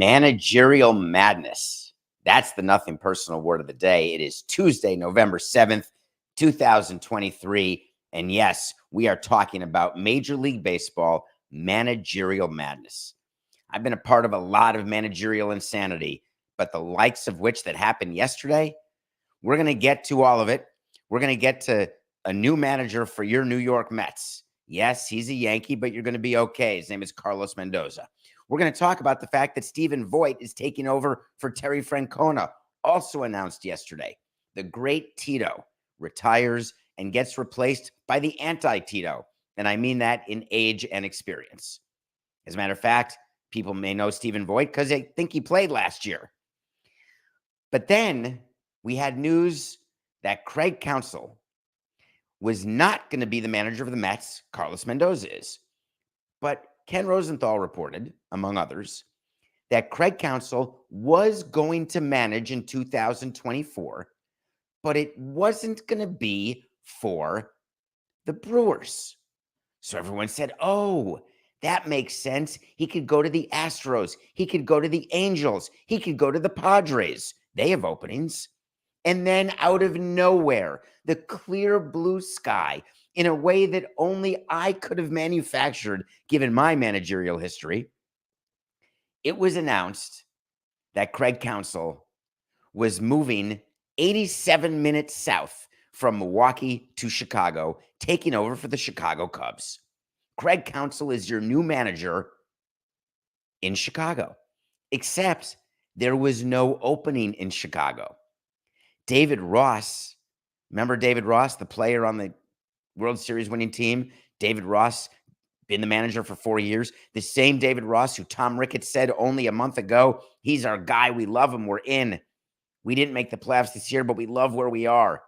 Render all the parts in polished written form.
Managerial madness. That's the nothing personal word of the day. It is Tuesday, November 7th, 2023. And yes, we are talking about Major League Baseball managerial madness. I've been a part of a lot of managerial insanity, but the likes of which that happened yesterday, we're going to get to all of it. We're going to get to a new manager for your New York Mets. Yes, he's a Yankee, but you're going to be okay. His name is Carlos Mendoza. We're going to talk about the fact that Stephen Voigt is taking over for Terry Francona, also announced yesterday. The great Tito retires and gets replaced by the anti-Tito, and I mean that in age and experience. As a matter of fact, people may know Stephen Voigt because they think he played last year. But then we had news that Craig Counsell was not going to be the manager of the Mets. Carlos Mendoza is. But Ken Rosenthal reported, among others, that Craig Counsell was going to manage in 2024, but it wasn't going to be for the Brewers. So everyone said, oh, that makes sense. He could go to the Astros. He could go to the Angels. He could go to the Padres. They have openings. And then out of nowhere, the clear blue sky, in a way that only I could have manufactured given my managerial history, it was announced that Craig Counsell was moving 87 minutes south from Milwaukee to Chicago, taking over for the Chicago Cubs. Craig Counsell is your new manager in Chicago, except there was no opening in Chicago. David Ross, remember David Ross, the player on the World Series winning team? David Ross, been the manager for 4 years. The same David Ross who Tom Ricketts said only a month ago, he's our guy. We love him. We're in. We didn't make the playoffs this year, but we love where we are.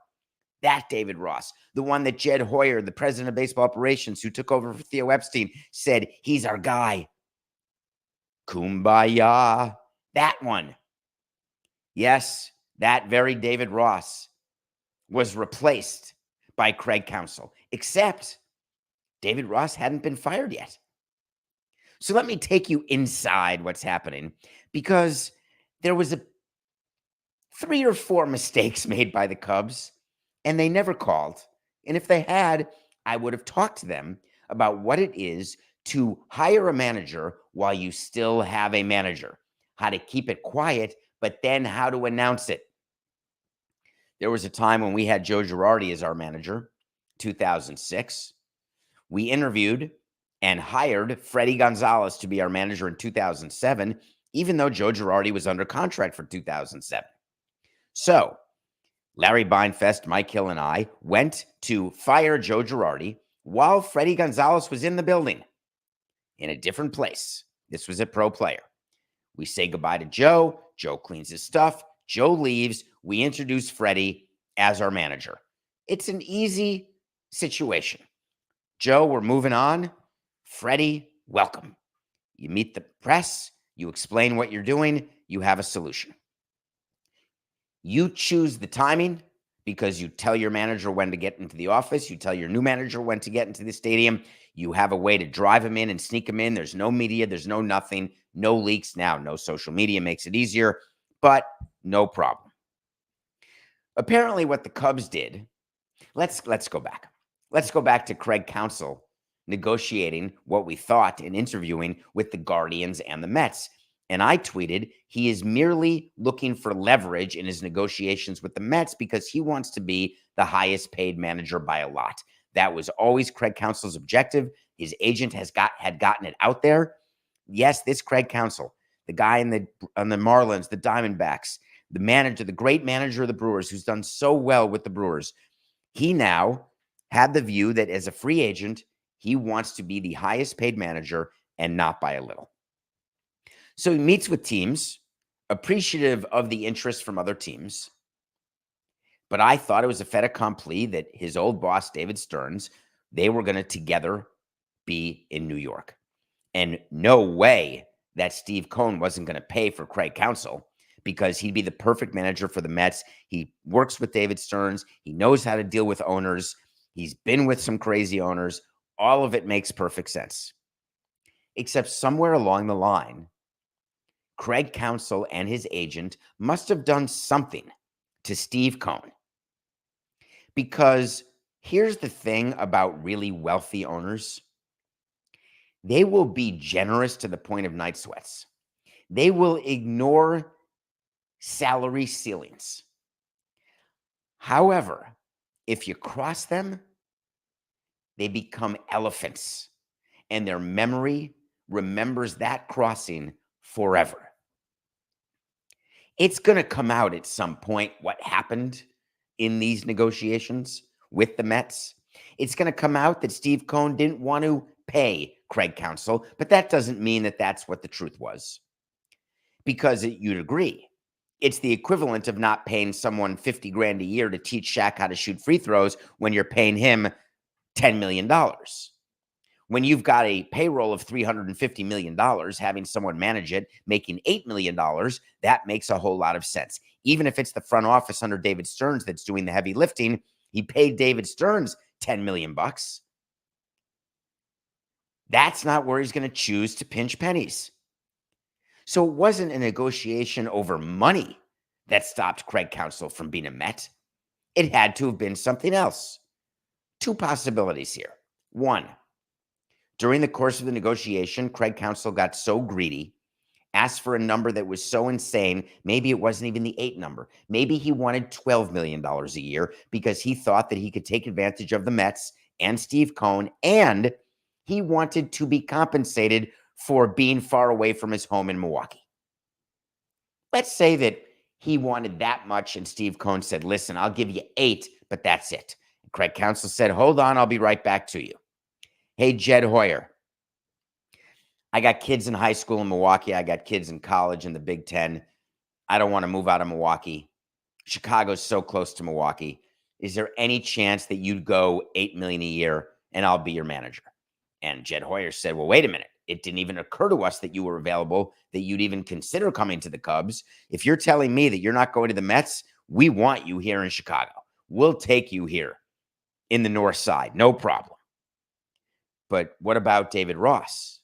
That David Ross, the one that Jed Hoyer, the president of baseball operations, who took over for Theo Epstein, said, he's our guy. Kumbaya. That one. Yes, that very David Ross was replaced by Craig Counsell, except David Ross hadn't been fired yet. So let me take you inside what's happening, because there was 3 or 4 mistakes made by the Cubs, and they never called. And if they had, I would have talked to them about what it is to hire a manager while you still have a manager, how to keep it quiet, but then how to announce it. There was a time when we had Joe Girardi as our manager, 2006. We interviewed and hired Freddie Gonzalez to be our manager in 2007, even though Joe Girardi was under contract for 2007. So Larry Beinfest, Mike Hill, and I went to fire Joe Girardi while Freddie Gonzalez was in the building in a different place. This was a pro player. We say goodbye to Joe. Joe cleans his stuff. Joe leaves. We introduce Freddie as our manager. It's an easy situation. Joe, we're moving on. Freddie, welcome. You meet the press. You explain what you're doing. You have a solution. You choose the timing because you tell your manager when to get into the office. You tell your new manager when to get into the stadium. You have a way to drive him in and sneak him in. There's no media. There's no nothing. No leaks now. No social media makes it easier, but no problem. Apparently what the Cubs did, let's go back. Let's go back to Craig Counsell negotiating what we thought and interviewing with the Guardians and the Mets. And I tweeted, he is merely looking for leverage in his negotiations with the Mets because he wants to be the highest paid manager by a lot. That was always Craig Counsell's objective. His agent had gotten it out there. Yes, this Craig Counsell, the guy on the Marlins, the Diamondbacks, the manager, the great manager of the Brewers, who's done so well with the Brewers, he now had the view that as a free agent, he wants to be the highest paid manager and not by a little. So he meets with teams, appreciative of the interest from other teams. But I thought it was a fait accompli that his old boss, David Stearns, they were going to together be in New York. And no way that Steve Cohen wasn't going to pay for Craig Counsell, because he'd be the perfect manager for the Mets. He works with David Stearns. He knows how to deal with owners. He's been with some crazy owners. All of it makes perfect sense. Except somewhere along the line, Craig Counsell and his agent must have done something to Steve Cohen. Because here's the thing about really wealthy owners. They will be generous to the point of night sweats. They will ignore salary ceilings. However, if you cross them, they become elephants, and their memory remembers that crossing forever. It's going to come out at some point what happened in these negotiations with the Mets. It's going to come out that Steve Cohen didn't want to pay Craig Counsell, but that doesn't mean that that's what the truth was. Because you'd agree, it's the equivalent of not paying someone 50 grand a year to teach Shaq how to shoot free throws when you're paying him $10 million. When you've got a payroll of $350 million, having someone manage it, making $8 million, that makes a whole lot of sense. Even if it's the front office under David Stearns that's doing the heavy lifting, he paid David Stearns $10 million. That's not where he's going to choose to pinch pennies. So it wasn't a negotiation over money that stopped Craig Counsell from being a Met. It had to have been something else. Two possibilities here. One, during the course of the negotiation, Craig Counsell got so greedy, asked for a number that was so insane, maybe it wasn't even the 8 number. Maybe he wanted $12 million a year because he thought that he could take advantage of the Mets and Steve Cohen, and he wanted to be compensated for being far away from his home in Milwaukee. Let's say that he wanted that much and Steve Cohen said, listen, I'll give you 8, but that's it. Craig Counsell said, hold on, I'll be right back to you. Hey, Jed Hoyer, I got kids in high school in Milwaukee. I got kids in college in the Big Ten. I don't want to move out of Milwaukee. Chicago's so close to Milwaukee. Is there any chance that you'd go $8 million a year and I'll be your manager? And Jed Hoyer said, well, wait a minute. It didn't even occur to us that you were available, that you'd even consider coming to the Cubs. If you're telling me that you're not going to the Mets, we want you here in Chicago. We'll take you here in the North Side. No problem. But what about David Ross?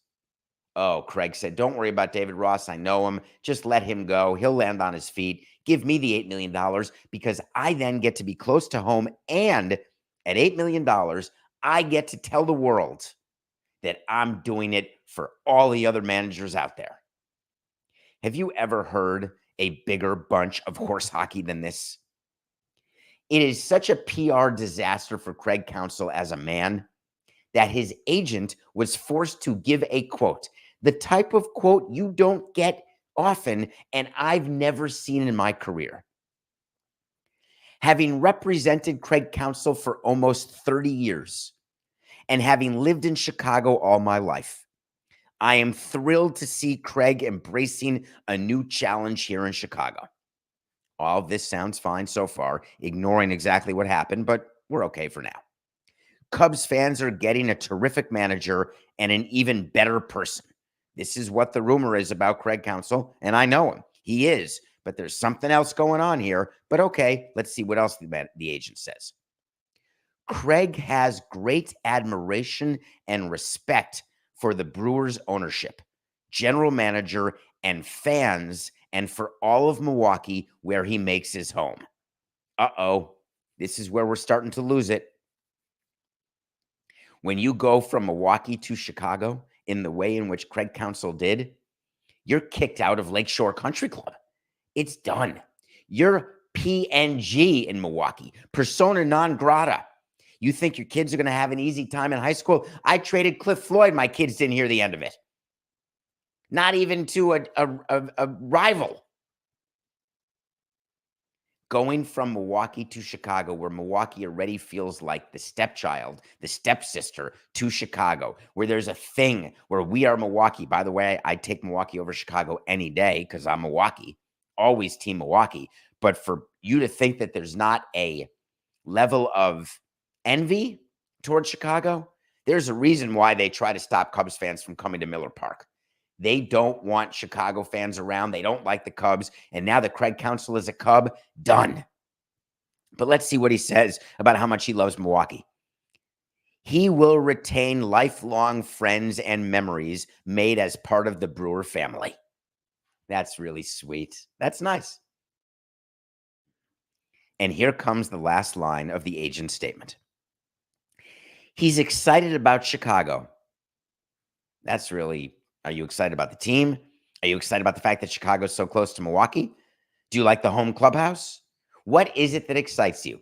Oh, Craig said, don't worry about David Ross. I know him. Just let him go. He'll land on his feet. Give me the $8 million because I then get to be close to home. And at $8 million, I get to tell the world that I'm doing it for all the other managers out there. Have you ever heard a bigger bunch of horse hockey than this? It is such a PR disaster for Craig Counsell as a man that his agent was forced to give a quote, the type of quote you don't get often, and I've never seen in my career. Having represented Craig Counsell for almost 30 years and having lived in Chicago all my life, I am thrilled to see Craig embracing a new challenge here in Chicago. All this sounds fine so far, ignoring exactly what happened, but we're okay for now. Cubs fans are getting a terrific manager and an even better person. This is what the rumor is about Craig Counsell, and I know him. He is, but there's something else going on here. But okay, let's see what else the agent says. Craig has great admiration and respect for the Brewers ownership, general manager, and fans, and for all of Milwaukee where he makes his home. Uh-oh, this is where we're starting to lose it. When you go from Milwaukee to Chicago in the way in which Craig Counsell did, you're kicked out of Lakeshore Country Club. It's done. You're PNG in Milwaukee, persona non grata. You think your kids are going to have an easy time in high school? I traded Cliff Floyd. My kids didn't hear the end of it. Not even to a rival. Going from Milwaukee to Chicago, where Milwaukee already feels like the stepchild, the stepsister to Chicago, where there's a thing where we are Milwaukee. By the way, I take Milwaukee over Chicago any day because I'm Milwaukee. Always team Milwaukee. But for you to think that there's not a level of envy towards Chicago, there's a reason why they try to stop Cubs fans from coming to Miller Park. They don't want Chicago fans around. They don't like the Cubs. And now that Craig Counsell is a Cub, done. But let's see what he says about how much he loves Milwaukee. He will retain lifelong friends and memories made as part of the Brewer family. That's really sweet. That's nice. And here comes the last line of the agent's statement. He's excited about Chicago. That's really, are you excited about the team? Are you excited about the fact that Chicago's so close to Milwaukee? Do you like the home clubhouse? What is it that excites you?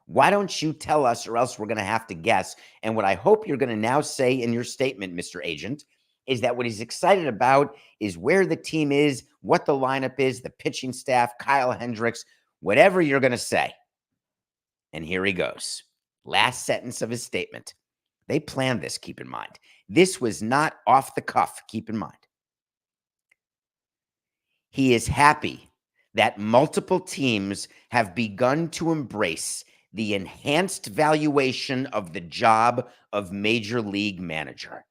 Why don't you tell us, or else we're going to have to guess? And what I hope you're going to now say in your statement, Mr. Agent, is that what he's excited about is where the team is, what the lineup is, the pitching staff, Kyle Hendricks, whatever you're going to say. And here he goes. Last sentence of his statement. They planned this, keep in mind. This was not off the cuff, keep in mind. He is happy that multiple teams have begun to embrace the enhanced valuation of the job of Major League Manager.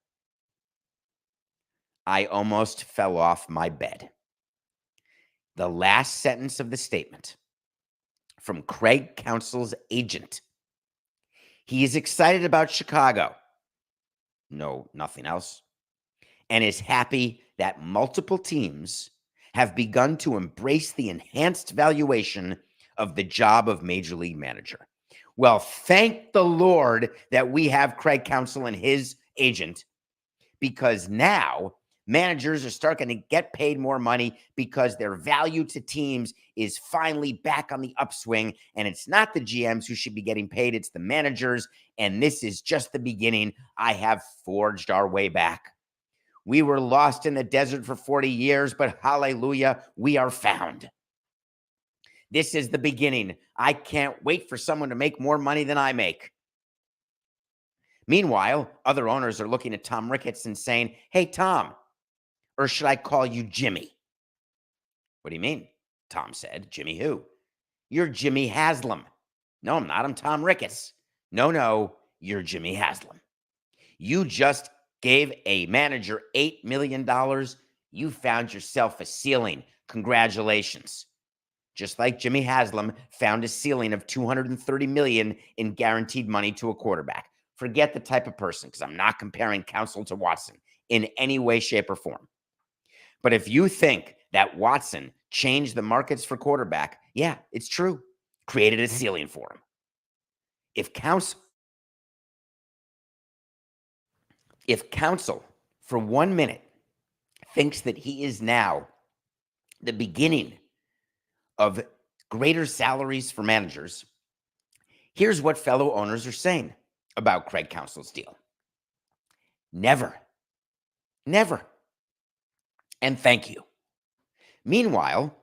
I almost fell off my bed. The last sentence of the statement from Craig Counsell's agent. He is excited about Chicago. No, nothing else. And is happy that multiple teams have begun to embrace the enhanced valuation of the job of Major League Manager. Well, thank the Lord that we have Craig Counsell and his agent, because now managers are starting to get paid more money because their value to teams is finally back on the upswing. And it's not the GMs who should be getting paid, it's the managers. And this is just the beginning. I have forged our way back. We were lost in the desert for 40 years, but hallelujah, we are found. This is the beginning. I can't wait for someone to make more money than I make. Meanwhile, other owners are looking at Tom Ricketts and saying, hey, Tom, or should I call you Jimmy? What do you mean? Tom said. Jimmy who? You're Jimmy Haslam. No, I'm not. I'm Tom Ricketts. No, you're Jimmy Haslam. You just gave a manager $8 million. You found yourself a ceiling. Congratulations. Just like Jimmy Haslam found a ceiling of $230 million in guaranteed money to a quarterback. Forget the type of person, because I'm not comparing Counsell to Watson in any way, shape, or form. But if you think that Watson changed the markets for quarterback, yeah, it's true. Created a ceiling for him. If Counsell for 1 minute thinks that he is now the beginning of greater salaries for managers, here's what fellow owners are saying about Craig Counsell's deal. Never. And thank you. Meanwhile,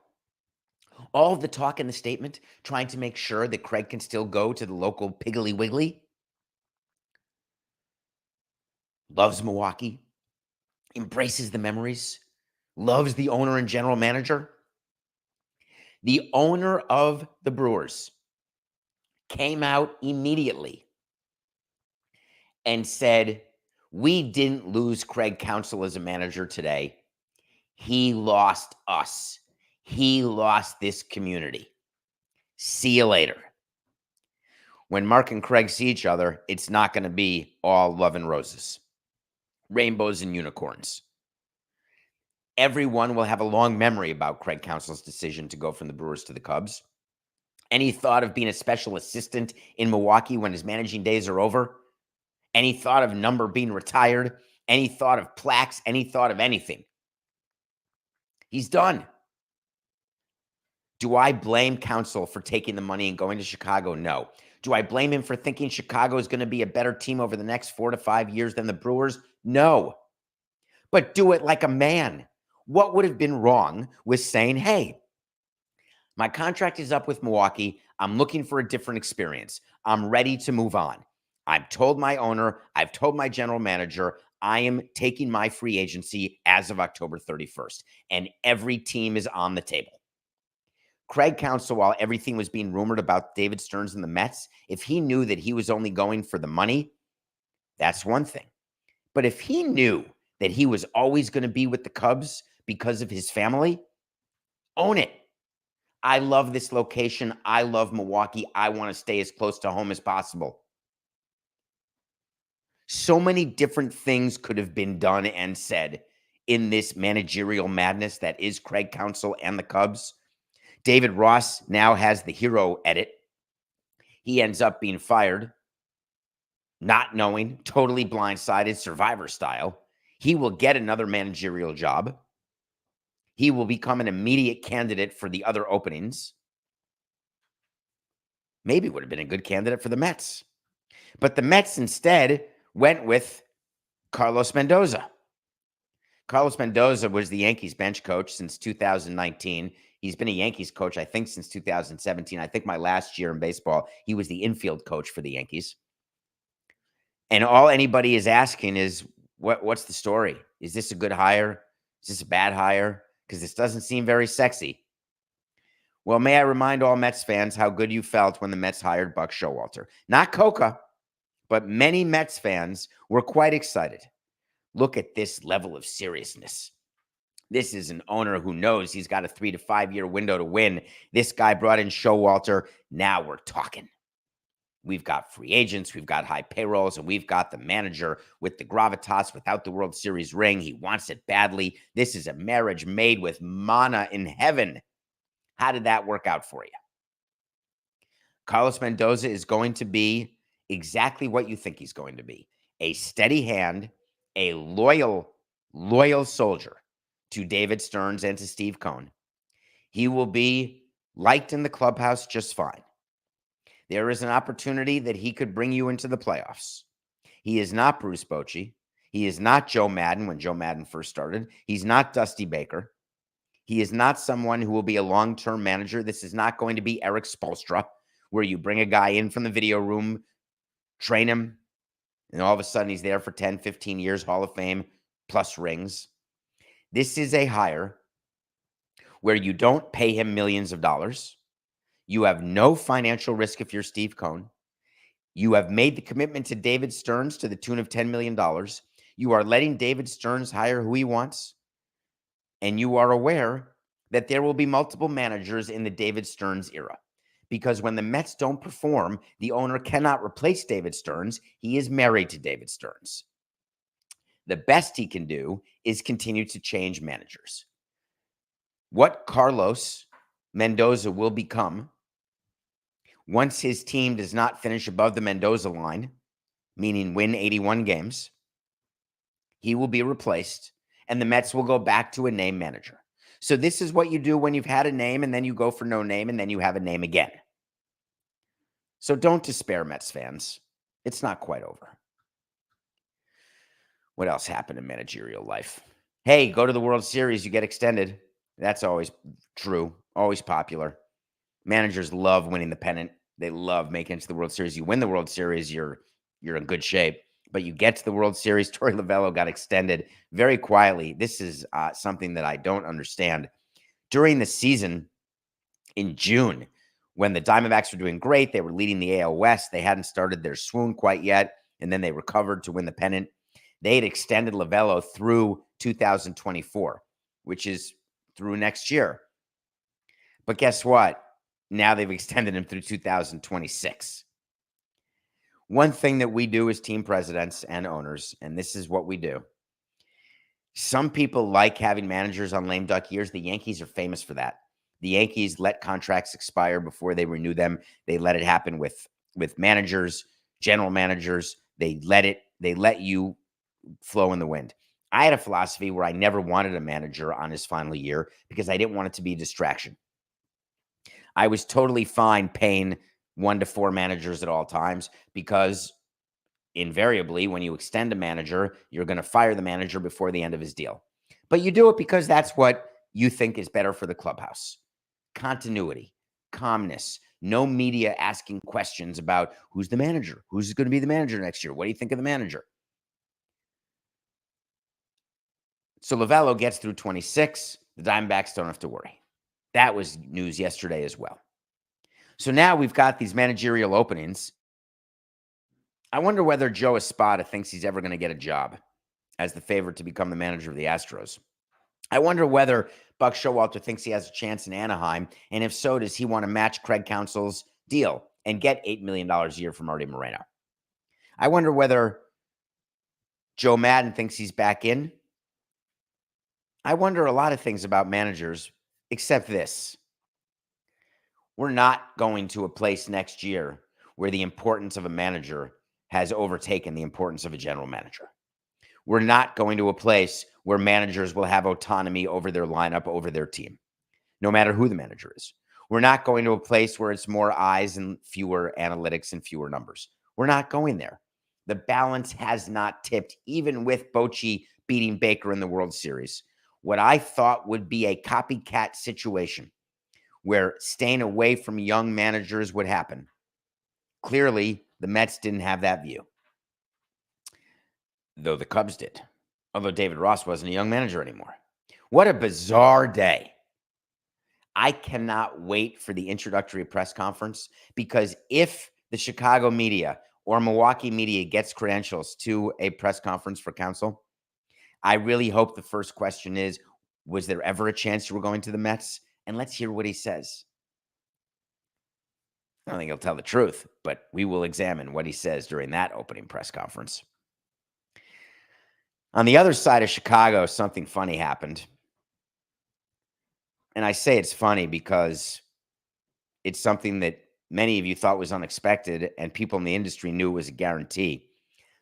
all of the talk in the statement trying to make sure that Craig can still go to the local Piggly Wiggly, loves Milwaukee, embraces the memories, loves the owner and general manager. The owner of the Brewers came out immediately and said, we didn't lose Craig Counsell as a manager today. He lost us. He lost this community. See you later. When Mark and Craig see each other, it's not going to be all love and roses, rainbows and unicorns. Everyone will have a long memory about Craig Counsell's decision to go from the Brewers to the Cubs. Any thought of being a special assistant in Milwaukee when his managing days are over? Any thought of number being retired? Any thought of plaques? Any thought of anything? He's done. Do I blame Counsell for taking the money and going to Chicago? No. Do I blame him for thinking Chicago is going to be a better team over the next 4 to 5 years than the Brewers? No. But do it like a man. What would have been wrong with saying, hey, my contract is up with Milwaukee. I'm looking for a different experience. I'm ready to move on. I've told my owner, I've told my general manager, I am taking my free agency as of October 31st, and every team is on the table. Craig Counsell, while everything was being rumored about David Stearns and the Mets, if he knew that he was only going for the money, that's one thing. But if he knew that he was always going to be with the Cubs because of his family, own it. I love this location. I love Milwaukee. I want to stay as close to home as possible. So many different things could have been done and said in this managerial madness that is Craig Counsell and the Cubs. David Ross now has the hero edit. He ends up being fired, not knowing, totally blindsided, Survivor style. He will get another managerial job. He will become an immediate candidate for the other openings. Maybe would have been a good candidate for the Mets. But the Mets instead went with Carlos Mendoza. Carlos Mendoza was the Yankees bench coach since 2019. He's been a Yankees coach, I think, since 2017. I think my last year in baseball, he was the infield coach for the Yankees. And all anybody is asking is, what's the story? Is this a good hire? Is this a bad hire? Because this doesn't seem very sexy. Well, may I remind all Mets fans how good you felt when the Mets hired Buck Showalter. Not Coca, but many Mets fans were quite excited. Look at this level of seriousness. This is an owner who knows he's got a 3 to 5 year window to win. This guy brought in Showalter. Now we're talking. We've got free agents, we've got high payrolls, and we've got the manager with the gravitas without the World Series ring. He wants it badly. This is a marriage made with manna in heaven. How did that work out for you? Carlos Mendoza is going to be exactly what you think he's going to be. A steady hand, a loyal soldier to David Stearns and to Steve Cohen. He will be liked in the clubhouse just fine. There is an opportunity that he could bring you into the playoffs. He is not Bruce Bochy. He is not Joe Madden when Joe Madden first started. He's not Dusty Baker. He is not someone who will be a long-term manager. This is not going to be Eric Spoelstra, where you bring a guy in from the video room, train him, and all of a sudden he's there for 10, 15 years, Hall of Fame, plus rings. This is a hire where you don't pay him millions of dollars. You have no financial risk if you're Steve Cohen. You have made the commitment to David Stearns to the tune of $10 million. You are letting David Stearns hire who he wants. And you are aware that there will be multiple managers in the David Stearns era. Because when the Mets don't perform, the owner cannot replace David Stearns. He is married to David Stearns. The best he can do is continue to change managers. What Carlos Mendoza will become once his team does not finish above the Mendoza line, meaning win 81 games, he will be replaced, and the Mets will go back to a name manager. So this is what you do when you've had a name, and then you go for no name, and then you have a name again. So don't despair, Mets fans. It's not quite over. What else happened in managerial life? Hey, go to the World Series, you get extended. That's always true, always popular. Managers love winning the pennant. They love making it to the World Series. You win the World Series, you're in good shape. But you get to the World Series, Torey Lovullo got extended very quietly. This is something that I don't understand. During the season in June, when the Diamondbacks were doing great, they were leading the AL West. They hadn't started their swoon quite yet, and then they recovered to win the pennant. They had extended Lovullo through 2024, which is through next year. But guess what? Now they've extended him through 2026. One thing that we do as team presidents and owners, and this is what we do. Some people like having managers on lame duck years. The Yankees are famous for that. The Yankees let contracts expire before they renew them. They let it happen with managers, general managers. They let you flow in the wind. I had a philosophy where I never wanted a manager on his final year because I didn't want it to be a distraction. I was totally fine paying 1 to 4 managers at all times because invariably when you extend a manager, you're going to fire the manager before the end of his deal. But you do it because that's what you think is better for the clubhouse. Continuity, calmness, no media asking questions about who's the manager, who's going to be the manager next year. What do you think of the manager? So Lovullo gets through 26. The Diamondbacks don't have to worry. That was news yesterday as well. So now we've got these managerial openings. I wonder whether Joe Espada thinks he's ever going to get a job as the favorite to become the manager of the Astros. I wonder whether Buck Showalter thinks he has a chance in Anaheim, and if so, does he want to match Craig Counsell's deal and get $8 million a year from Artie Moreno? I wonder whether Joe Madden thinks he's back in I wonder a lot of things about managers, except this. We're not going to a place next year where the importance of a manager has overtaken the importance of a general manager. We're not going to a place where managers will have autonomy over their lineup, over their team, no matter who the manager is. We're not going to a place where it's more eyes and fewer analytics and fewer numbers. We're not going there. The balance has not tipped, even with Bochy beating Baker in the World Series. What I thought would be a copycat situation where staying away from young managers would happen. Clearly, the Mets didn't have that view, though the Cubs did, although David Ross wasn't a young manager anymore. What a bizarre day. I cannot wait for the introductory press conference, because if the Chicago media or Milwaukee media gets credentials to a press conference for Counsell, I really hope the first question is, was there ever a chance you were going to the Mets? And let's hear what he says. I don't think he'll tell the truth, but we will examine what he says during that opening press conference. On the other side of Chicago, something funny happened. And I say it's funny because it's something that many of you thought was unexpected, and people in the industry knew it was a guarantee.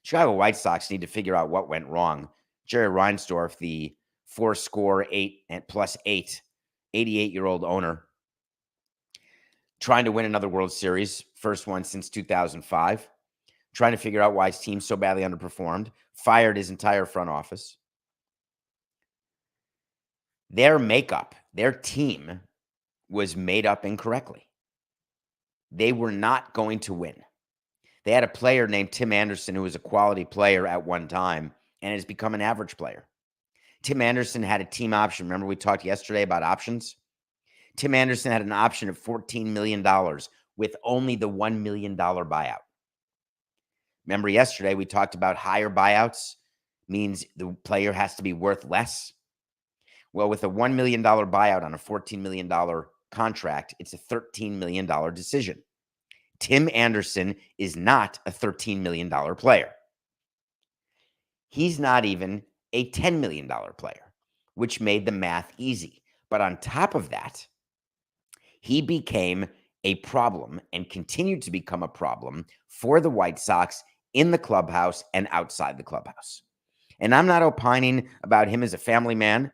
Chicago White Sox need to figure out what went wrong. Jerry Reinsdorf, the 88 88-year-old owner, trying to win another World Series, first one since 2005, trying to figure out why his team so badly underperformed, fired his entire front office. Their makeup, their team was made up incorrectly. They were not going to win. They had a player named Tim Anderson who was a quality player at one time and has become an average player. Tim Anderson had a team option. Remember we talked yesterday about options? Tim Anderson had an option of $14 million with only the $1 million buyout. Remember yesterday we talked about higher buyouts means the player has to be worth less. Well, with a $1 million buyout on a $14 million contract, it's a $13 million decision. Tim Anderson is not a $13 million player. He's not even a $10 million player, which made the math easy. But on top of that, he became a problem and continued to become a problem for the White Sox in the clubhouse and outside the clubhouse. And I'm not opining about him as a family man,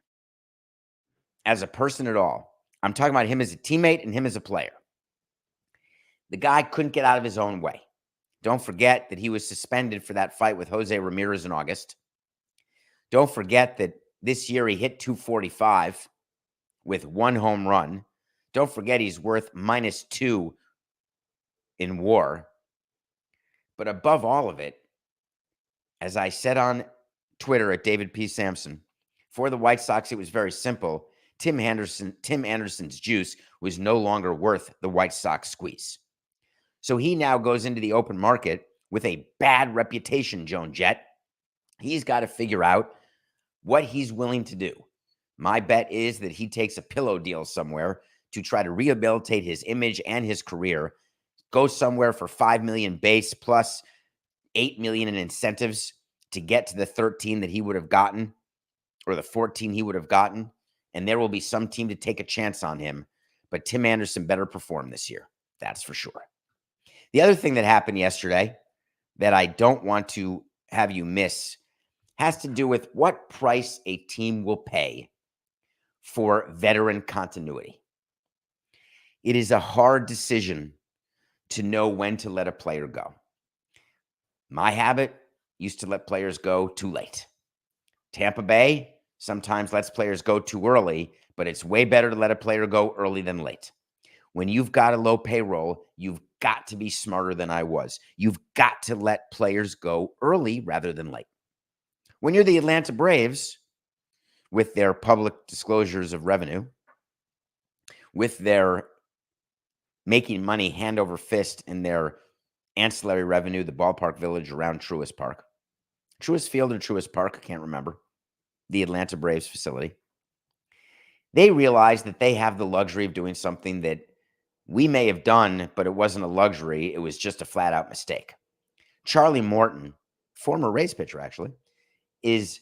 as a person at all. I'm talking about him as a teammate and him as a player. The guy couldn't get out of his own way. Don't forget that he was suspended for that fight with Jose Ramirez in August. Don't forget that this year he hit .245 with one home run. Don't forget he's worth -2 in WAR. But above all of it, as I said on Twitter at David P. Sampson, for the White Sox, it was very simple. Tim Anderson's juice was no longer worth the White Sox squeeze. So he now goes into the open market with a bad reputation, Joan Jett. He's got to figure out what he's willing to do. My bet is that he takes a pillow deal somewhere to try to rehabilitate his image and his career, go somewhere for $5 million base plus $8 million in incentives to get to the 13 that he would have gotten, or the 14 he would have gotten, and there will be some team to take a chance on him. But Tim Anderson better perform this year. That's for sure. The other thing that happened yesterday that I don't want to have you miss has to do with what price a team will pay for veteran continuity. It is a hard decision to know when to let a player go. My habit used to let players go too late. Tampa Bay sometimes lets players go too early, but it's way better to let a player go early than late. When you've got a low payroll, you've got to be smarter than I was. You've got to let players go early rather than late. When you're the Atlanta Braves, with their public disclosures of revenue, with their making money hand over fist in their ancillary revenue, the ballpark village around Truist Park, Truist Field or Truist Park, I can't remember, the Atlanta Braves facility, they realize that they have the luxury of doing something that we may have done, but it wasn't a luxury. It was just a flat out mistake. Charlie Morton, former Rays pitcher actually, is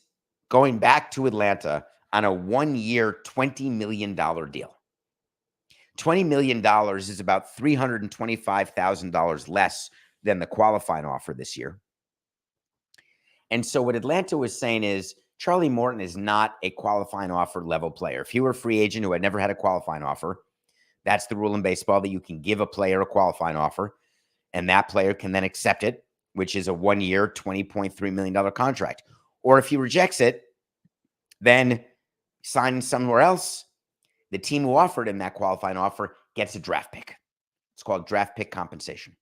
going back to Atlanta on a 1-year, $20 million deal. $20 million is about $325,000 less than the qualifying offer this year. And so what Atlanta was saying is Charlie Morton is not a qualifying offer level player. If he were a free agent who had never had a qualifying offer, that's the rule in baseball, that you can give a player a qualifying offer and that player can then accept it, which is a 1-year, $20.3 million contract. Or if he rejects it, then signing somewhere else, the team who offered him that qualifying offer gets a draft pick. It's called draft pick compensation.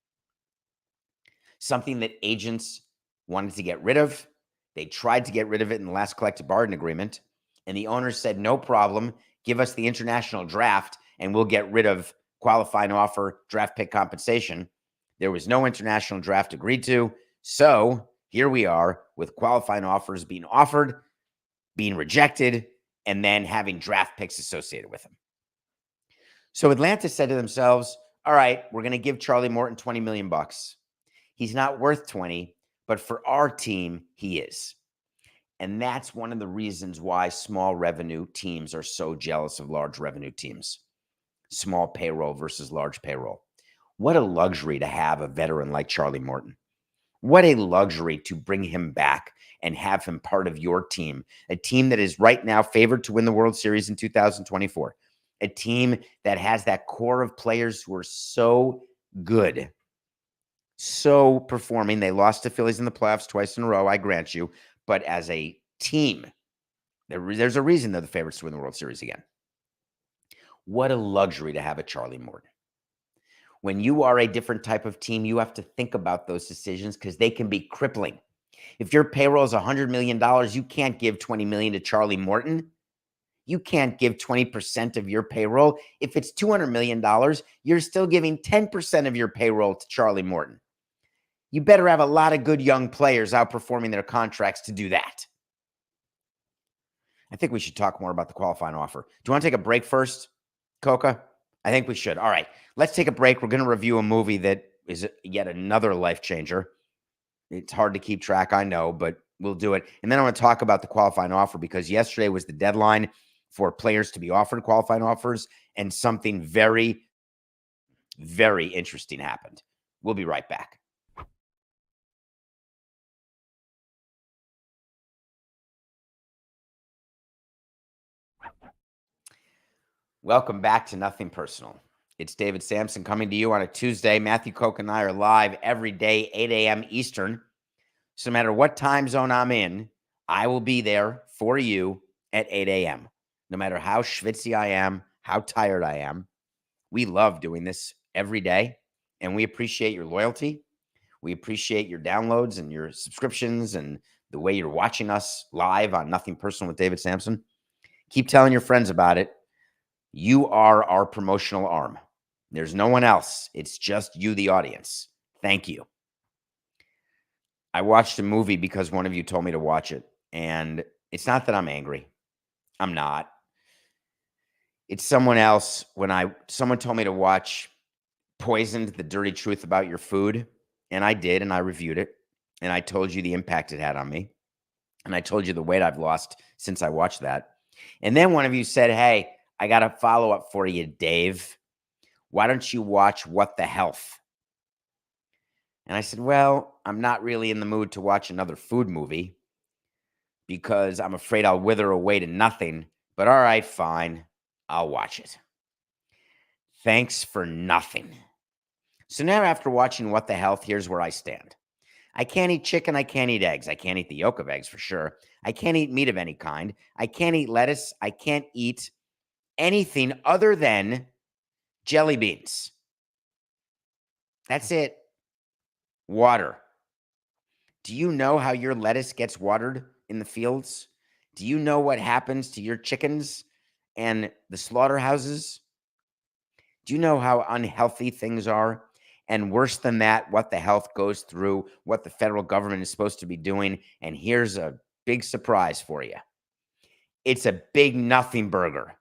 Something that agents wanted to get rid of. They tried to get rid of it in the last collective bargaining agreement, and the owners said, no problem, give us the international draft, and we'll get rid of qualifying offer draft pick compensation. There was no international draft agreed to, so here we are with qualifying offers being offered, being rejected, and then having draft picks associated with them. So Atlanta said to themselves, all right, we're going to give Charlie Morton $20 million. He's not worth 20, but for our team, he is. And that's one of the reasons why small revenue teams are so jealous of large revenue teams. Small payroll versus large payroll. What a luxury to have a veteran like Charlie Morton. What a luxury to bring him back and have him part of your team, a team that is right now favored to win the World Series in 2024, a team that has that core of players who are so good, so performing. They lost to Phillies in the playoffs twice in a row, I grant you, but as a team, there's a reason they're the favorites to win the World Series again. What a luxury to have a Charlie Morton. When you are a different type of team, you have to think about those decisions because they can be crippling. If your payroll is $100 million, you can't give $20 million to Charlie Morton. You can't give 20% of your payroll. If it's $200 million, you're still giving 10% of your payroll to Charlie Morton. You better have a lot of good young players outperforming their contracts to do that. I think we should talk more about the qualifying offer. Do you want to take a break first, Coca? I think we should. All right, let's take a break. We're going to review a movie that is yet another life changer. It's hard to keep track, I know, but we'll do it. And then I want to talk about the qualifying offer because yesterday was the deadline for players to be offered qualifying offers, and something very, very interesting happened. We'll be right back. Welcome back to Nothing Personal. It's David Sampson coming to you on a Tuesday. Matthew Koch and I are live every day, 8 a.m. Eastern. So no matter what time zone I'm in, I will be there for you at 8 a.m. No matter how schwitzy I am, how tired I am. We love doing this every day, and we appreciate your loyalty. We appreciate your downloads and your subscriptions and the way you're watching us live on Nothing Personal with David Sampson. Keep telling your friends about it. You are our promotional arm. There's no one else. It's just you, the audience. Thank you. I watched a movie because one of you told me to watch it, and it's not that I'm angry. I'm not. It's someone else. Someone told me to watch Poisoned: The Dirty Truth About Your Food, and I did, and I reviewed it, and I told you the impact it had on me, and I told you the weight I've lost since I watched that. And then one of you said, hey, I got a follow-up for you, Dave. Why don't you watch What the Health? And I said, well, I'm not really in the mood to watch another food movie because I'm afraid I'll wither away to nothing. But all right, fine. I'll watch it. Thanks for nothing. So now after watching What the Health, here's where I stand. I can't eat chicken. I can't eat eggs. I can't eat the yolk of eggs for sure. I can't eat meat of any kind. I can't eat lettuce. I can't eat anything other than jelly beans. That's it. Water. Do you know how your lettuce gets watered in the fields? Do you know what happens to your chickens and the slaughterhouses? Do you know how unhealthy things are? And worse than that, What the Health goes through, what the federal government is supposed to be doing. And here's a big surprise for you. It's a big nothing burger.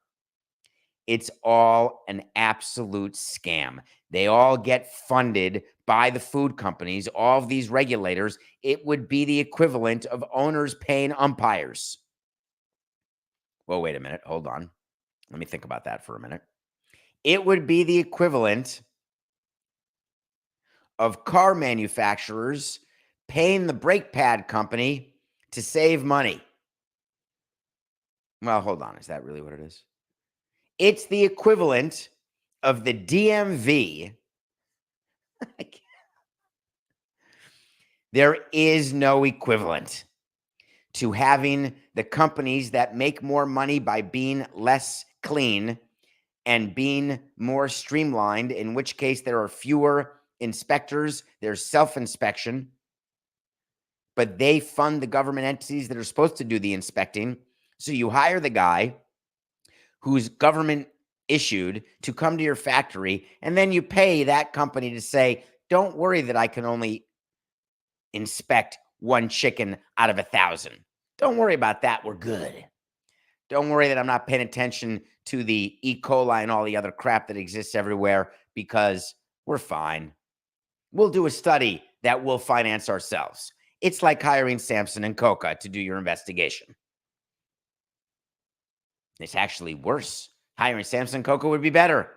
It's all an absolute scam. They all get funded by the food companies, all of these regulators. It would be the equivalent of owners paying umpires. Oh, wait a minute. Hold on. Let me think about that for a minute. It would be the equivalent of car manufacturers paying the brake pad company to save money. Well, hold on. Is that really what it is? It's the equivalent of the DMV. There is no equivalent to having the companies that make more money by being less clean and being more streamlined, in which case there are fewer inspectors, there's self-inspection, but they fund the government entities that are supposed to do the inspecting. So you hire the guy who's government issued to come to your factory, and then you pay that company to say, don't worry that I can only inspect one chicken out of 1,000. Don't worry about that. We're good. Don't worry that I'm not paying attention to the E. coli and all the other crap that exists everywhere, because we're fine. We'll do a study that we'll finance ourselves. It's like hiring Samson and Coca to do your investigation. It's actually worse. Hiring Samson and Coca would be better.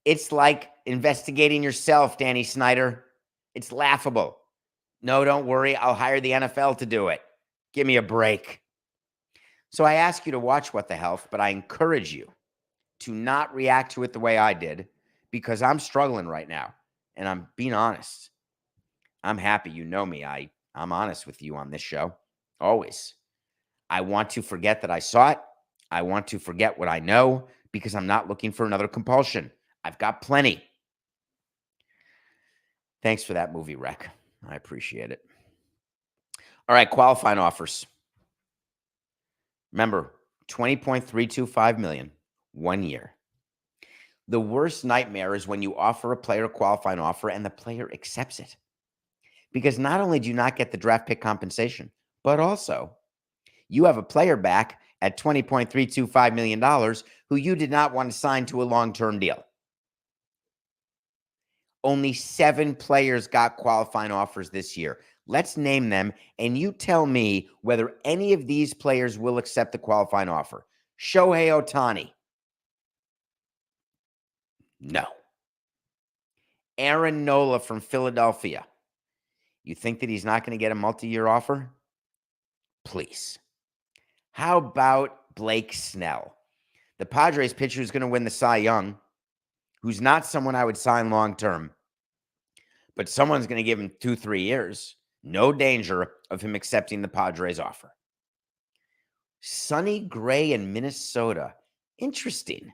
It's like investigating yourself, Danny Snyder. It's laughable. No, don't worry. I'll hire the NFL to do it. Give me a break. So I ask you to watch What the Health, but I encourage you to not react to it the way I did, because I'm struggling right now, and I'm being honest. I'm happy. You know me. I'm honest with you on this show, always. I want to forget that I saw it. I want to forget what I know, because I'm not looking for another compulsion. I've got plenty. Thanks for that movie rec. I appreciate it. All right, qualifying offers. Remember, $20.325 million, 1 year. The worst nightmare is when you offer a player a qualifying offer and the player accepts it. Because not only do you not get the draft pick compensation, but also you have a player back at $20.325 million who you did not want to sign to a long-term deal. Only 7 players got qualifying offers this year. Let's name them, and you tell me whether any of these players will accept the qualifying offer. Shohei Ohtani. No. Aaron Nola from Philadelphia. You think that he's not going to get a multi-year offer? Please. How about Blake Snell? The Padres pitcher who's going to win the Cy Young, who's not someone I would sign long-term, but someone's going to give him 2-3 years. No danger of him accepting the Padres offer. Sonny Gray in Minnesota. Interesting.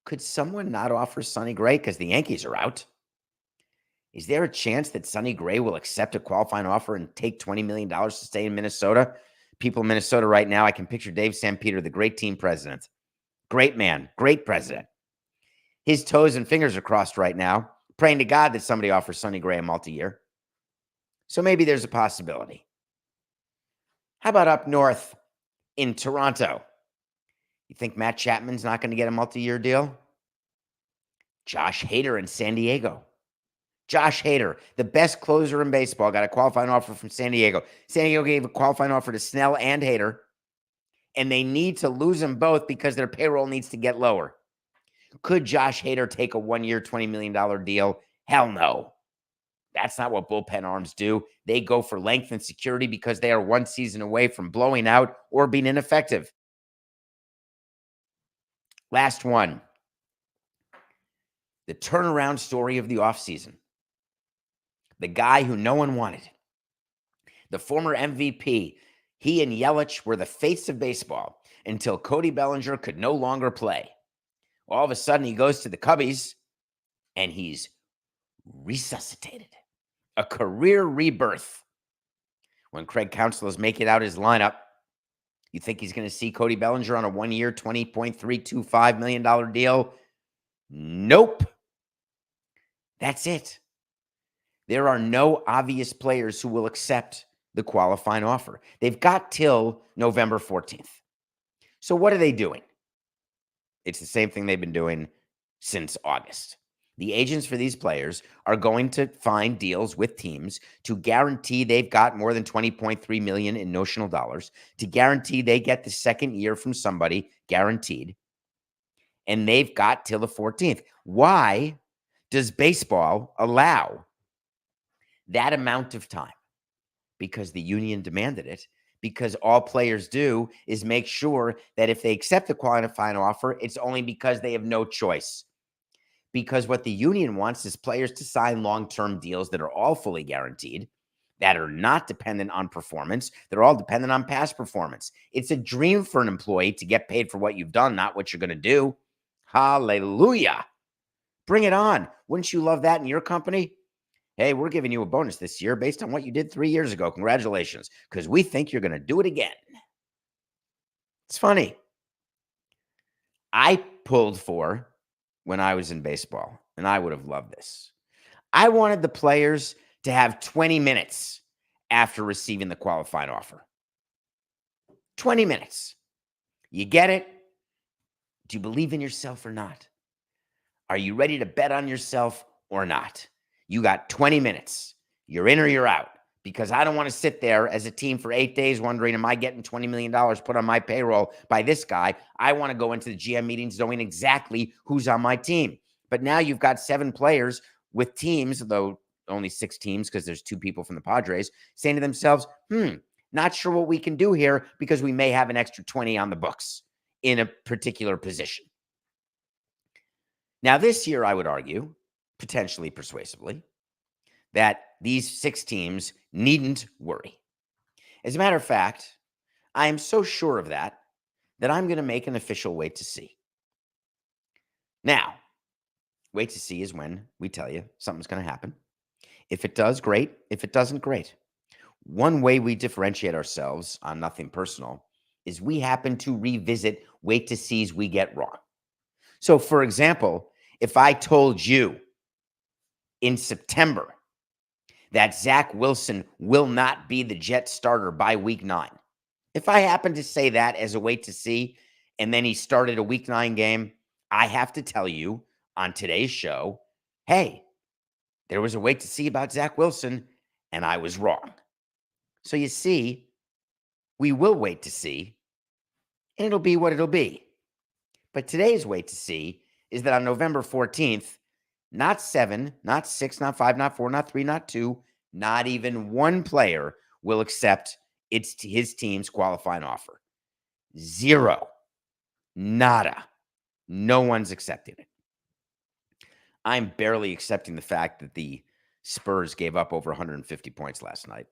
Could someone not offer Sonny Gray because the Yankees are out? Is there a chance that Sonny Gray will accept a qualifying offer and take $20 million to stay in Minnesota? People in Minnesota right now, I can picture Dave Sampeter, the great team president. Great man, great president. His toes and fingers are crossed right now, praying to God that somebody offers Sonny Gray a multi-year. So maybe there's a possibility. How about up north in Toronto? You think Matt Chapman's not going to get a multi-year deal? Josh Hader in San Diego. Josh Hader, the best closer in baseball, got a qualifying offer from San Diego. San Diego gave a qualifying offer to Snell and Hader, and they need to lose them both because their payroll needs to get lower. Could Josh Hader take a 1-year, $20 million deal? Hell no. That's not what bullpen arms do. They go for length and security because they are one season away from blowing out or being ineffective. Last one. The turnaround story of the offseason. The guy who no one wanted. The former MVP. He and Yelich were the face of baseball until Cody Bellinger could no longer play. All of a sudden, he goes to the Cubbies, and he's resuscitated. A career rebirth. When Craig Counsell is making out his lineup, you think he's going to see Cody Bellinger on a 1-year, $20.325 million deal? Nope. That's it. There are no obvious players who will accept the qualifying offer. They've got till November 14th. So what are they doing? It's the same thing they've been doing since August. The agents for these players are going to find deals with teams to guarantee they've got more than 20.3 million in notional dollars, to guarantee they get the second year from somebody guaranteed. And they've got till the 14th. Why does baseball allow that amount of time? Because the union demanded it. Because all players do is make sure that if they accept the qualifying offer, it's only because they have no choice. Because what the union wants is players to sign long-term deals that are all fully guaranteed, that are not dependent on performance. They're all dependent on past performance. It's a dream for an employee to get paid for what you've done, not what you're going to do. Hallelujah. Bring it on. Wouldn't you love that in your company? Hey, we're giving you a bonus this year based on what you did 3 years ago. Congratulations, because we think you're going to do it again. It's funny. I pulled for when I was in baseball, and I would have loved this. I wanted the players to have 20 minutes after receiving the qualifying offer. 20 minutes. You get it? Do you believe in yourself or not? Are you ready to bet on yourself or not? You got 20 minutes. You're in or you're out. Because I don't want to sit there as a team for 8 days wondering, am I getting $20 million put on my payroll by this guy? I want to go into the GM meetings knowing exactly who's on my team. But now you've got 7 players with teams, though only 6 teams because there's 2 people from the Padres, saying to themselves, not sure what we can do here because we may have an extra 20 on the books in a particular position. Now, this year, I would argue, potentially persuasively, that these 6 teams needn't worry. As a matter of fact, I am so sure of that I'm going to make an official wait to see. Now, wait to see is when we tell you something's going to happen. If it does, great. If it doesn't, great. One way we differentiate ourselves on nothing personal is we happen to revisit wait to sees we get wrong. So, for example, if I told you in September that Zach Wilson will not be the Jets starter by week 9. If I happen to say that as a wait to see, and then he started a week 9 game, I have to tell you on today's show, hey, there was a wait to see about Zach Wilson, and I was wrong. So you see, we will wait to see, and it'll be what it'll be. But today's wait to see is that on November 14th, not 7, not 6, not 5, not 4, not 3, not 2, not even one player will accept his team's qualifying offer. 0. Nada. No one's accepting it. I'm barely accepting the fact that the Spurs gave up over 150 points last night.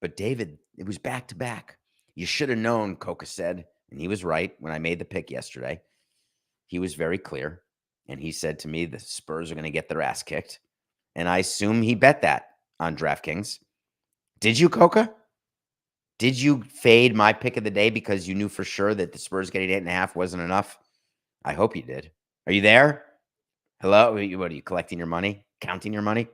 But David, it was back-to-back. You should have known, Coca said, and he was right when I made the pick yesterday. He was very clear. And he said to me, the Spurs are going to get their ass kicked. And I assume he bet that on DraftKings. Did you, Coca? Did you fade my pick of the day because you knew for sure that the Spurs getting 8.5 wasn't enough? I hope you did. Are you there? Hello? What are you, collecting your money? Counting your money?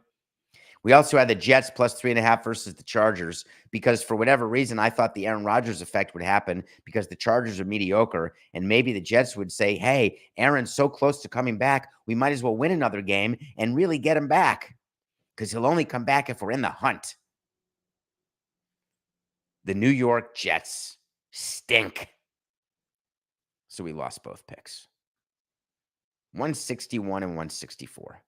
We also had the Jets plus 3.5 versus the Chargers because for whatever reason, I thought the Aaron Rodgers effect would happen because the Chargers are mediocre. And maybe the Jets would say, hey, Aaron's so close to coming back, we might as well win another game and really get him back because he'll only come back if we're in the hunt. The New York Jets stink. So we lost both picks. 161 and 164.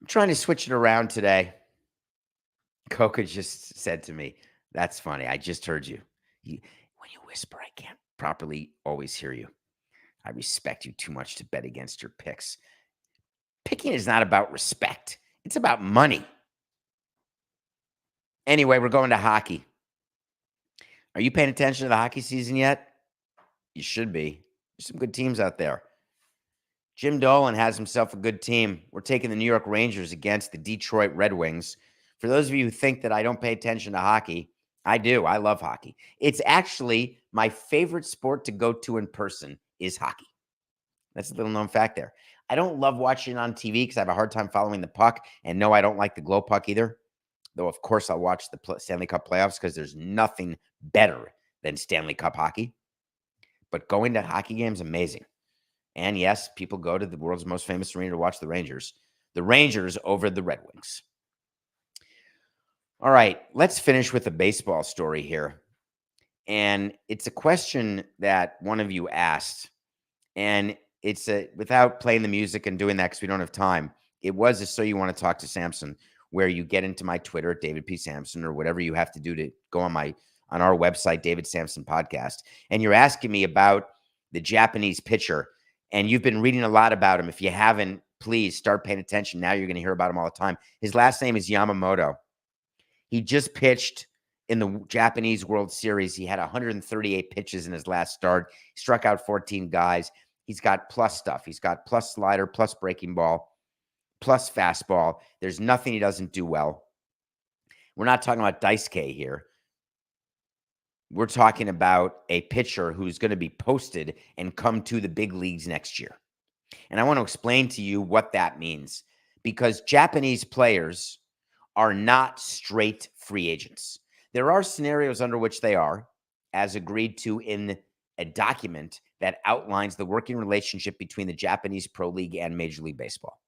I'm trying to switch it around today. Coca just said to me, that's funny. I just heard you. When you whisper, I can't properly always hear you. I respect you too much to bet against your picks. Picking is not about respect. It's about money. Anyway, we're going to hockey. Are you paying attention to the hockey season yet? You should be. There's some good teams out there. Jim Dolan has himself a good team. We're taking the New York Rangers against the Detroit Red Wings. For those of you who think that I don't pay attention to hockey, I do. I love hockey. It's actually my favorite sport to go to in person is hockey. That's a little known fact there. I don't love watching it on TV because I have a hard time following the puck. And no, I don't like the glow puck either. Though, of course, I'll watch the Stanley Cup playoffs because there's nothing better than Stanley Cup hockey. But going to hockey games, amazing. And yes, people go to the world's most famous arena to watch the Rangers. The Rangers over the Red Wings. All right, let's finish with a baseball story here. And it's a question that one of you asked. And it's without playing the music and doing that because we don't have time. It was a So You Want to Talk to Samson, where you get into my Twitter at David P. Samson or whatever you have to do to go on our website, David Samson Podcast. And you're asking me about the Japanese pitcher. And you've been reading a lot about him. If you haven't, please start paying attention. Now you're going to hear about him all the time. His last name is Yamamoto. He just pitched in the Japanese World Series. He had 138 pitches in his last start. He struck out 14 guys. He's got plus stuff. He's got plus slider, plus breaking ball, plus fastball. There's nothing he doesn't do well. We're not talking about Daisuke here. We're talking about a pitcher who's going to be posted and come to the big leagues next year. And I want to explain to you what that means, because Japanese players are not straight free agents. There are scenarios under which they are, as agreed to in a document that outlines the working relationship between the Japanese Pro League and Major League Baseball.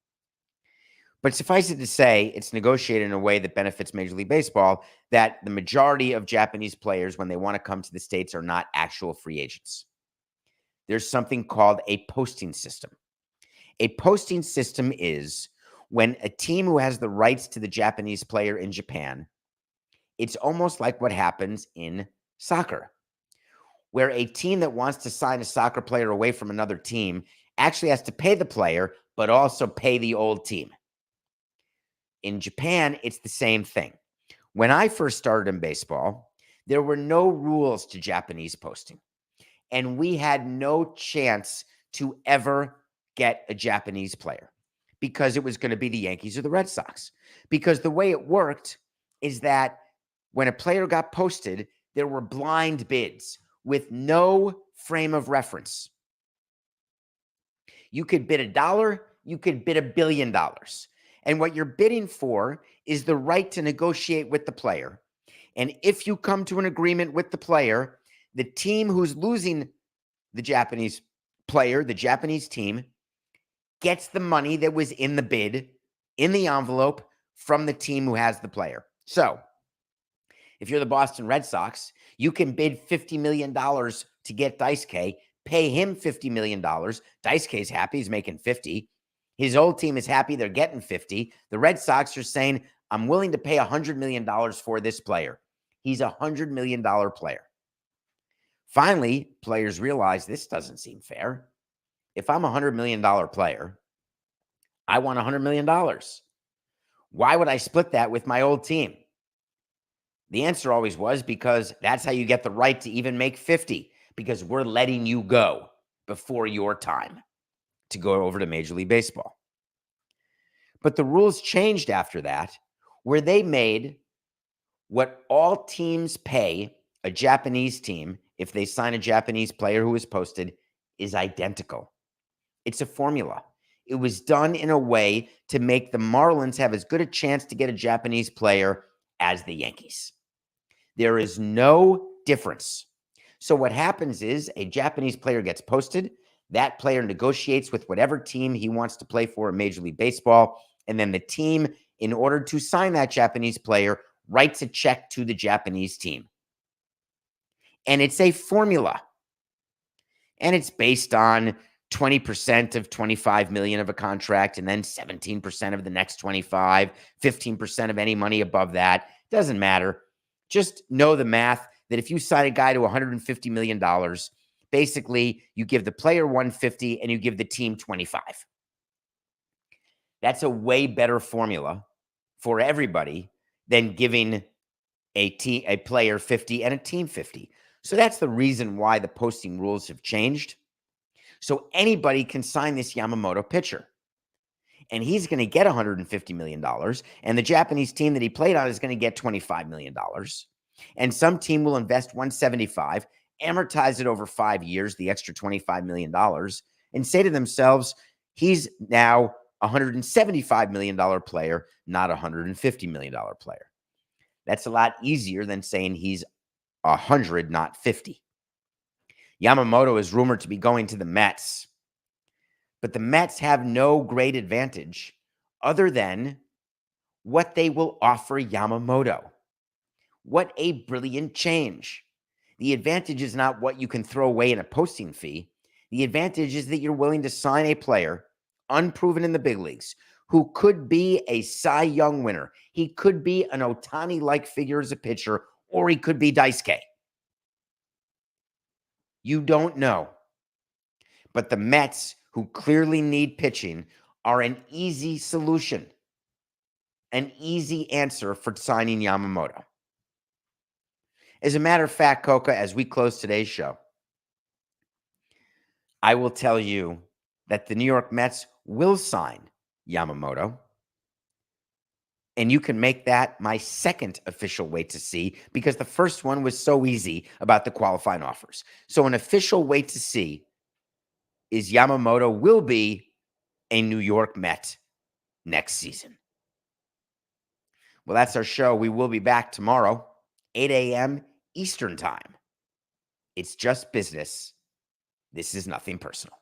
But suffice it to say, it's negotiated in a way that benefits Major League Baseball, that the majority of Japanese players, when they want to come to the States, are not actual free agents. There's something called a posting system. A posting system is when a team who has the rights to the Japanese player in Japan, it's almost like what happens in soccer, where a team that wants to sign a soccer player away from another team actually has to pay the player, but also pay the old team. In Japan, it's the same thing. When I first started in baseball, there were no rules to Japanese posting, and we had no chance to ever get a Japanese player because it was going to be the Yankees or the Red Sox. Because the way it worked is that when a player got posted, there were blind bids with no frame of reference. You could bid $1, you could bid $1 billion. And what you're bidding for is the right to negotiate with the player. And if you come to an agreement with the player, the team who's losing the Japanese player, the Japanese team, gets the money that was in the bid, in the envelope, from the team who has the player. So if you're the Boston Red Sox, you can bid $50 million to get Daisuke, pay him $50 million. Daisuke's happy, he's making 50. His old team is happy, they're getting 50. The Red Sox are saying, I'm willing to pay $100 million for this player. He's a $100 million player. Finally, players realize this doesn't seem fair. If I'm a $100 million player, I want $100 million. Why would I split that with my old team? The answer always was because that's how you get the right to even make 50, because we're letting you go before your time to go over to Major League Baseball. But the rules changed after that, where they made what all teams pay a Japanese team if they sign a Japanese player who is posted is identical. It's a formula. It was done in a way to make the Marlins have as good a chance to get a Japanese player as the Yankees. There is no difference. So what happens is a Japanese player gets posted. That player negotiates with whatever team he wants to play for in Major League Baseball. And then the team, in order to sign that Japanese player, writes a check to the Japanese team. And it's a formula. And it's based on 20% of 25 million of a contract, and then 17% of the next 25, 15% of any money above that. Doesn't matter. Just know the math that if you sign a guy to $150 million, basically you give the player 150 and you give the team 25. That's a way better formula for everybody than giving a player 50 and a team 50. So that's the reason why the posting rules have changed. So anybody can sign this Yamamoto pitcher. And he's going to get $150 million. And the Japanese team that he played on is going to get $25 million. And some team will invest $175, amortize it over 5 years, the extra $25 million, and say to themselves, he's now a $175 million player, not a $150 million player. That's a lot easier than saying he's 100, not 50. Yamamoto is rumored to be going to the Mets. But the Mets have no great advantage other than what they will offer Yamamoto. What a brilliant change. The advantage is not what you can throw away in a posting fee. The advantage is that you're willing to sign a player, unproven in the big leagues, who could be a Cy Young winner. He could be an Ohtani-like figure as a pitcher, or he could be Daisuke. You don't know. But the Mets, who clearly need pitching, are an easy solution, an easy answer for signing Yamamoto. As a matter of fact, Coca, as we close today's show, I will tell you that the New York Mets will sign Yamamoto. And you can make that my second official wait to see, because the first one was so easy about the qualifying offers. So an official wait to see is Yamamoto will be a New York Met next season. Well, that's our show. We will be back tomorrow, 8 a.m. Eastern Time. It's just business. This is nothing personal.